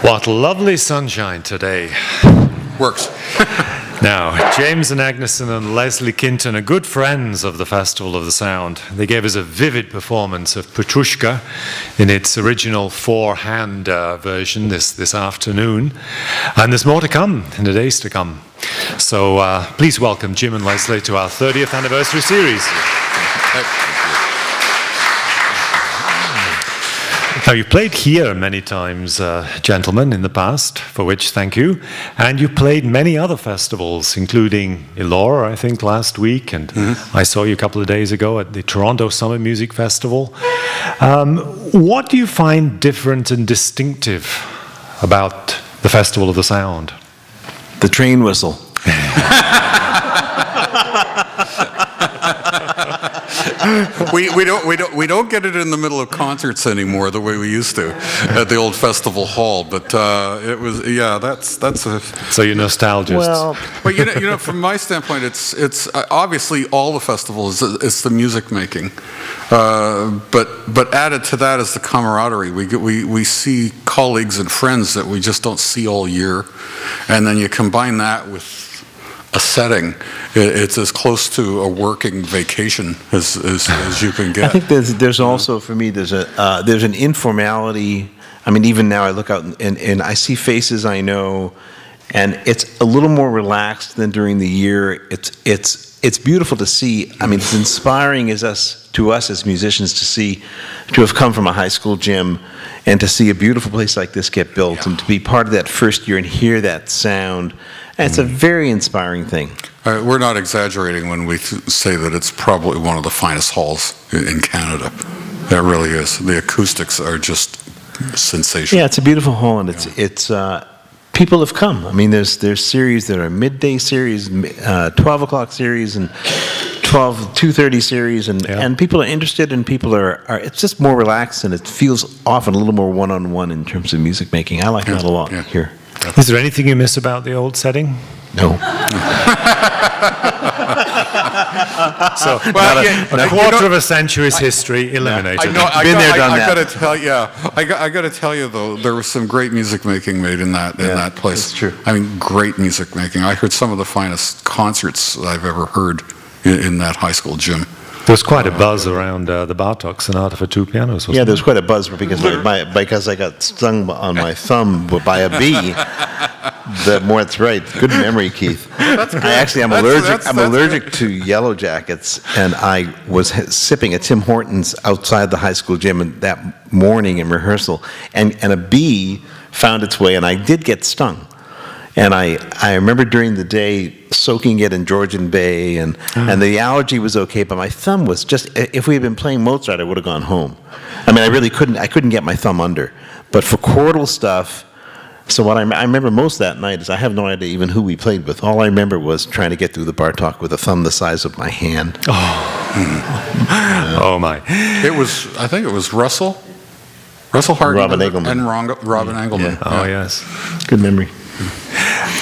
What lovely sunshine today. Works. Now, James Anagnoson and Leslie Kinton are good friends of the Festival of the Sound. They gave us a vivid performance of Petrushka in its original four-hand version this afternoon. And there's more to come in the days to come. So please welcome Jim and Leslie to our 30th anniversary series. Now, you've played here many times, gentlemen, in the past, for which thank you. And you played many other festivals, including Elora, I think, last week. And I saw you a couple of days ago at the Toronto Summer Music Festival. What do you find different and distinctive about the Festival of the Sound? The train whistle. We don't get it in the middle of concerts anymore the way we used to at the old festival hall. But it was that's a. So you're nostalgic. Well, but you know, from my standpoint, it's obviously all the festivals. It's the music making, but added to that is the camaraderie. We see colleagues and friends that we just don't see all year, and then you combine that with a setting. It's as close to a working vacation as you can get. I think there's also, for me, there's an informality. I mean, even now I look out and I see faces I know, and it's a little more relaxed than during the year. It's beautiful to see. I mean, it's inspiring to us as musicians to have come from a high school gym and to see a beautiful place like this get built and to be part of that first year and hear that sound. And it's a very inspiring thing. We're not exaggerating when we say that it's probably one of the finest halls in Canada. It really is. The acoustics are just sensational. Yeah, it's a beautiful hall, and it's people have come. I mean, there's series that are midday series, 12 o'clock series, and 2:30 series, and people are interested, and people are. It's just more relaxed, and it feels often a little more one-on-one in terms of music making. I like that a lot here. Is there anything you miss about the old setting? No. So, a quarter of a century's history eliminated. I got to tell you though, there was some great music making made in that place. That's true. I mean, great music making. I heard some of the finest concerts I've ever heard in that high school gym. There was quite a buzz around the Bartok Sonata for two pianos, wasn't there was quite a buzz because I got stung on my thumb by a bee. That's right. Good memory, Keith. I'm allergic to yellow jackets, and I was sipping at Tim Hortons outside the high school gym that morning in rehearsal, and a bee found its way, and I did get stung. And I remember during the day soaking it in Georgian Bay, and the allergy was okay, but my thumb was just, if we had been playing Mozart, I would have gone home. I mean, I couldn't get my thumb under. But for chordal stuff, so what I remember most that night is I have no idea even who we played with. All I remember was trying to get through the Bartok with a thumb the size of my hand. Oh my. I think it was Russell Hart Robin Engelman. And Robin Engelman. Yeah. Oh yes. Good memory.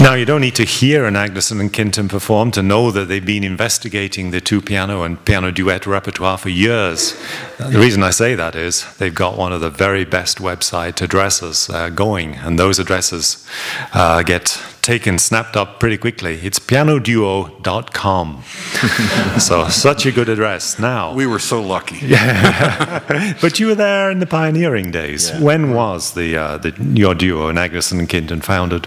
Now, you don't need to hear Anagnoson and Kinton perform to know that they've been investigating the two-piano and piano duet repertoire for years. The reason I say that is they've got one of the very best website addresses going, and those addresses get snapped up pretty quickly. It's pianoduo.com. So, such a good address. Now, we were so lucky. Yeah. But you were there in the pioneering days. Yeah. When was your duo, Anagnoson and Kinton, founded?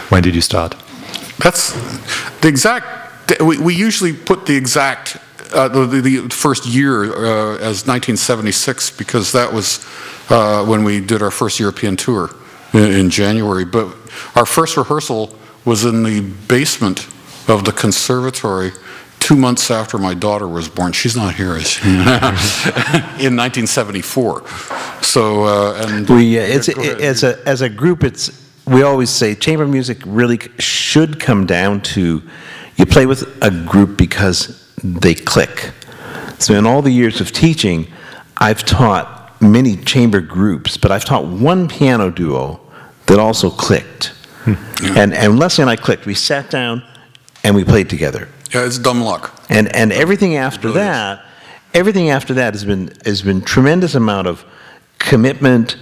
When did you start? That's the exact. We usually put the exact the first year as 1976 because that was when we did our first European tour in January. But our first rehearsal was in the basement of the conservatory 2 months after my daughter was born. She's not here, is she? In 1974. So as a group, we always say chamber music really should come down to you play with a group because they click. So in all the years of teaching, I've taught many chamber groups, but I've taught one piano duo that also clicked. And Leslie and I clicked. We sat down and we played together. Yeah, it's dumb luck. And everything after that, has been tremendous amount of commitment,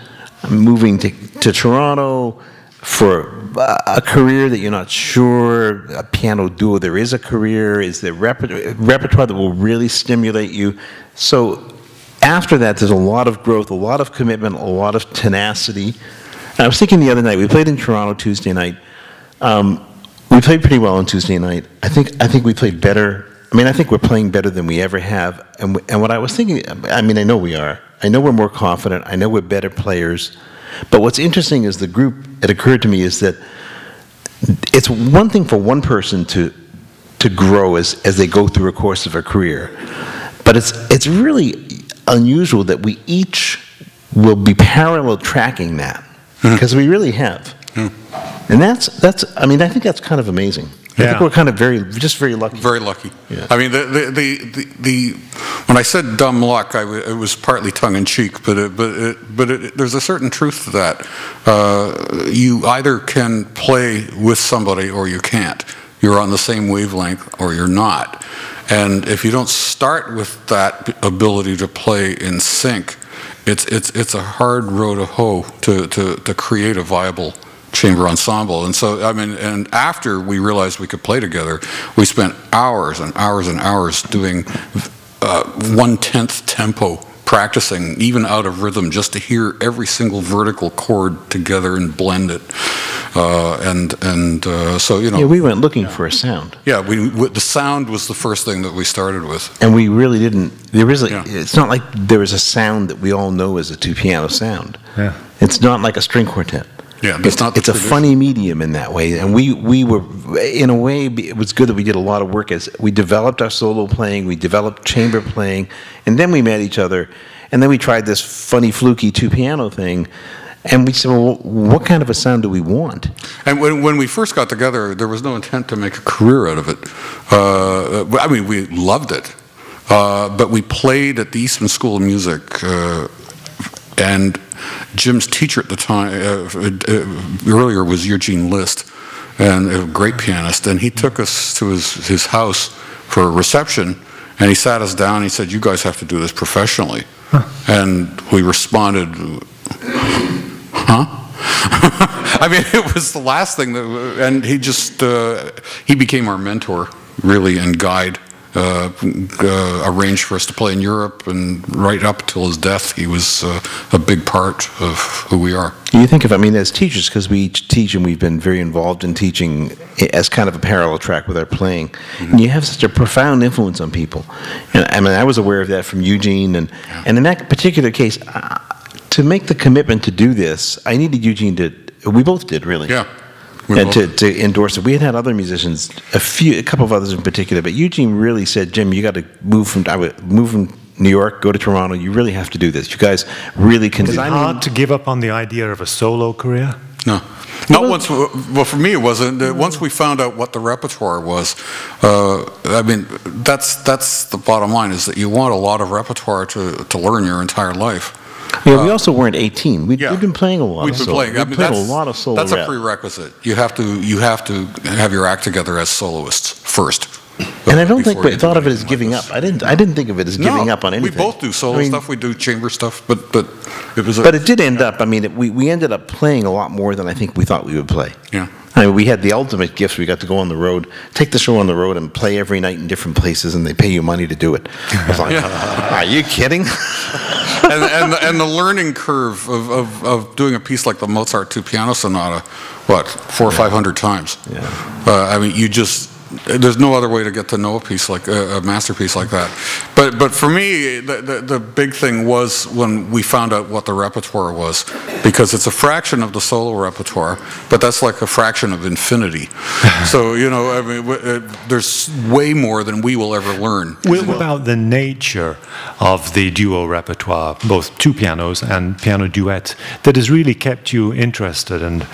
moving to Toronto for a career that you're not sure, a piano duo, there is a career, is there repertoire that will really stimulate you? So after that, there's a lot of growth, a lot of commitment, a lot of tenacity. And I was thinking the other night, we played in Toronto Tuesday night. We played pretty well on Tuesday night. I think we played better. I mean, I think we're playing better than we ever have. And what I was thinking, I mean, I know we are. I know we're more confident. I know we're better players. But what's interesting is the group, it occurred to me, is that it's one thing for one person to grow as they go through a course of a career. But it's really unusual that we each will be parallel tracking that, because we really have. And that's I mean, I think that's kind of amazing. I think we're kind of very lucky. Very lucky. Yeah. I mean, when I said dumb luck, it was partly tongue-in-cheek, but there's a certain truth to that. You either can play with somebody or you can't. You're on the same wavelength or you're not. And if you don't start with that ability to play in sync, it's a hard row to hoe to create a viable chamber ensemble. And so, I mean, and after we realized we could play together, we spent hours and hours and hours doing 1/10 tempo, practicing even out of rhythm, just to hear every single vertical chord together and blend it. So, you know. Yeah, we went looking for a sound. Yeah, the sound was the first thing that we started with. And we really didn't, it's not like there was a sound that we all know as a two-piano sound. Yeah. It's not like a string quartet. Yeah, it's a funny medium in that way, and we were, in a way, it was good that we did a lot of work as we developed our solo playing, we developed chamber playing, and then we met each other, and then we tried this funny, fluky two-piano thing, and we said, well, what kind of a sound do we want? And when we first got together, there was no intent to make a career out of it. I mean, we loved it, but we played at the Eastman School of Music, and Jim's teacher at the time, earlier, was Eugene List, and a great pianist, and he took us to his house for a reception, and he sat us down and he said, you guys have to do this professionally. And we responded, huh? I mean, it was the last thing that, and he just, he became our mentor, really, and guide. Arranged for us to play in Europe, and right up till his death, he was a big part of who we are. You think of, I mean, as teachers, because we each teach and we've been very involved in teaching as kind of a parallel track with our playing, and you have such a profound influence on people. And, I mean, I was aware of that from Eugene, and in that particular case, to make the commitment to do this, I needed Eugene we both did, really. Yeah. And to endorse it. We had other musicians, a couple of others in particular, but Eugene really said, Jim, you got to move from New York, go to Toronto, you really have to do this. You guys really can. Is it hard to give up on the idea of a solo career? No. Not once, well, for me it wasn't. Once we found out what the repertoire was, I mean, that's the bottom line, is that you want a lot of repertoire to learn your entire life. Yeah, we also weren't 18. We've been playing a lot of solo. I mean, played a lot of solo. That's a prerequisite. You have to have your act together as soloists first. And I don't think we thought of it as giving up. I didn't think of it as giving up on anything. We both do solo stuff. We do chamber stuff, but it was. But it did end up. I mean, we ended up playing a lot more than I think we thought we would play. Yeah. I mean, we had the ultimate gift. We got to go on the road, take the show on the road, and play every night in different places, and they pay you money to do it. I was like, are you kidding? and the learning curve of doing a piece like the Mozart 2 Piano Sonata, what, 400 or 500 times? Yeah. I mean, there's no other way to get to know a piece like a masterpiece like that. But for me, the big thing was when we found out what the repertoire was, because it's a fraction of the solo repertoire, but that's like a fraction of infinity. So, you know, I mean, there's way more than we will ever learn. What about the nature of the duo repertoire, both two pianos and piano duet, that has really kept you interested and,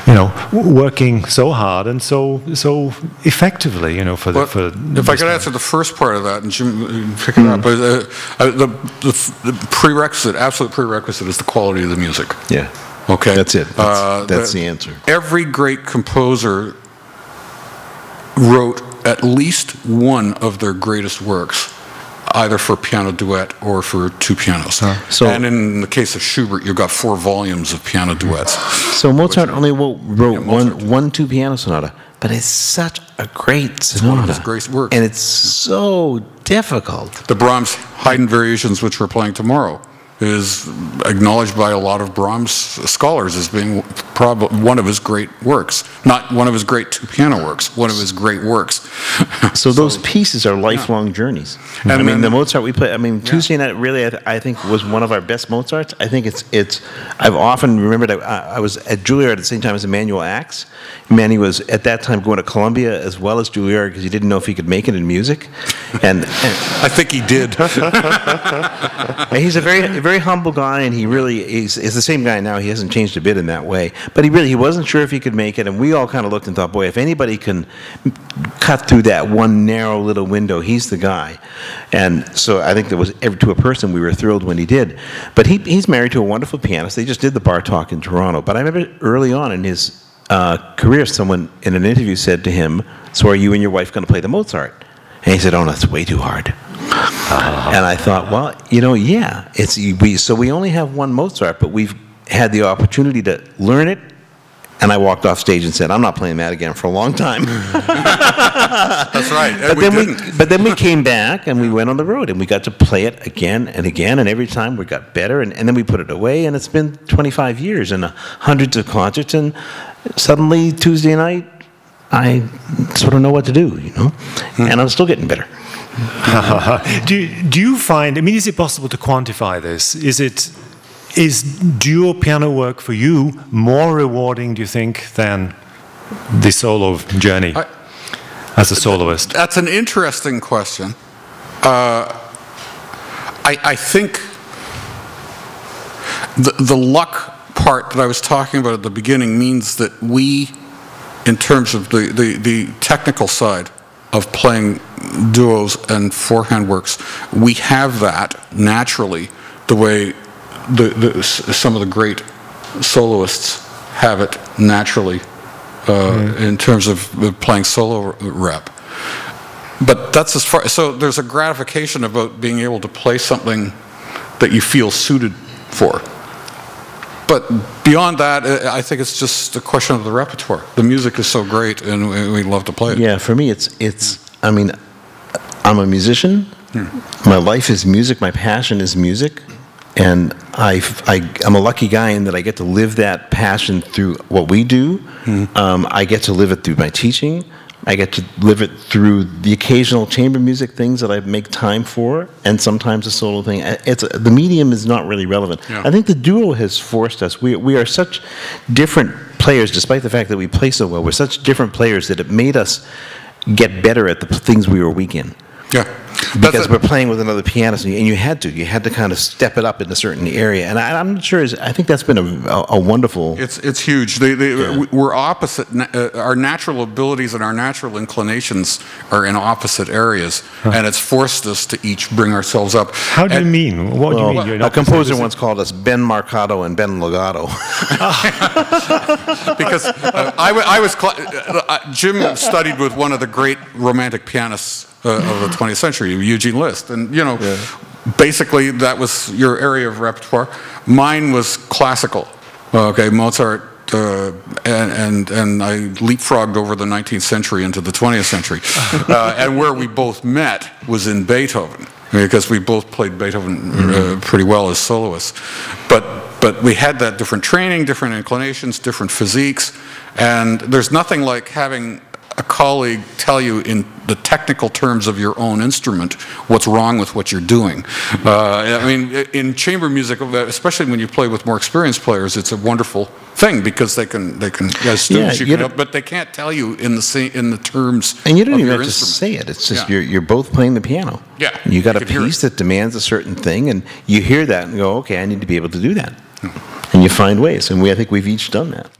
you know, working so hard and so effectively, you know, for if I could answer the first part of that, and Jim pick it up, the prerequisite, absolute prerequisite, is the quality of the music. Yeah. Okay. That's it. That's the answer. Every great composer wrote at least one of their greatest works either for piano duet or for two pianos. So, and in the case of Schubert, you've got 4 volumes of piano duets. So Mozart only wrote one two-piano sonata, but it's such a great sonata. It's one of his great works. And it's so difficult. The Brahms Haydn variations, which we're playing tomorrow, is acknowledged by a lot of Brahms scholars as being probably one of his great works. Not one of his great two-piano works, one of his great works. So those pieces are lifelong journeys. And I mean, the Mozart we play, I mean, Tuesday night really, I think, was one of our best Mozarts. I think I've often remembered, I was at Juilliard at the same time as Emmanuel Axe. Manny was, at that time, going to Columbia as well as Juilliard because he didn't know if he could make it in music. And I think he did. He's a very humble guy, and he really is the same guy now. He hasn't changed a bit in that way. But he wasn't sure if he could make it, and we all kind of looked and thought, boy, if anybody can cut through that one narrow little window, he's the guy. And so I think to a person, we were thrilled when he did. But he's married to a wonderful pianist. They just did the bar talk in Toronto. But I remember early on in his career, someone in an interview said to him, so are you and your wife going to play the Mozart? And he said, oh, that's way too hard. And I thought, well, yeah, so we only have one Mozart, but we've had the opportunity to learn it. And I walked off stage and said, I'm not playing that again for a long time. That's right. But then we came back and we went on the road and we got to play it again and again. And every time we got better. And then we put it away. And it's been 25 years and hundreds of concerts. And suddenly Tuesday night, I sort of know what to do, And I'm still getting better. Do you find, I mean, is it possible to quantify this? Is duo piano work for you more rewarding, do you think, than the solo journey as a soloist? That's an interesting question. I think the luck part that I was talking about at the beginning means that we, in terms of the technical side of playing duos and four-hand works, we have that naturally the way some of the great soloists have it naturally in terms of playing solo rep. But that's as far, so there's a gratification about being able to play something that you feel suited for. But beyond that, I think it's just a question of the repertoire. The music is so great, and we love to play it. Yeah, for me, I mean, I'm a musician. My life is music. My passion is music. And I'm a lucky guy in that I get to live that passion through what we do. I get to live it through my teaching. I get to live it through the occasional chamber music things that I make time for, and sometimes a solo thing. The medium is not really relevant. Yeah. I think the duo has forced us. We are such different players, despite the fact that we play so well. We're such different players that it made us get better at the things we were weak in. Yeah. Because we're playing with another pianist, and you had to kind of step it up in a certain area, and I'm not sure. I think that's been a wonderful. It's huge. We're opposite. Our natural abilities and our natural inclinations are in opposite areas, and it's forced us to each bring ourselves up. How do you mean? What do you mean? A composer once called us Ben Marcato and Ben Legato. Because Jim studied with one of the great romantic pianists of the 20th century, Eugene Liszt, and basically that was your area of repertoire. Mine was classical, okay, Mozart, and I leapfrogged over the 19th century into the 20th century, and where we both met was in Beethoven, because we both played Beethoven pretty well as soloists, but we had that different training, different inclinations, different physiques, and there's nothing like having a colleague tell you in the technical terms of your own instrument what's wrong with what you're doing. I mean, in chamber music, especially when you play with more experienced players, it's a wonderful thing because they can as students, but they can't tell you in the terms. And you don't even have to say it. It's just you're both playing the piano. Yeah, you got a piece that demands a certain thing, and you hear that and go, okay, I need to be able to do that, and you find ways. And I think we've each done that.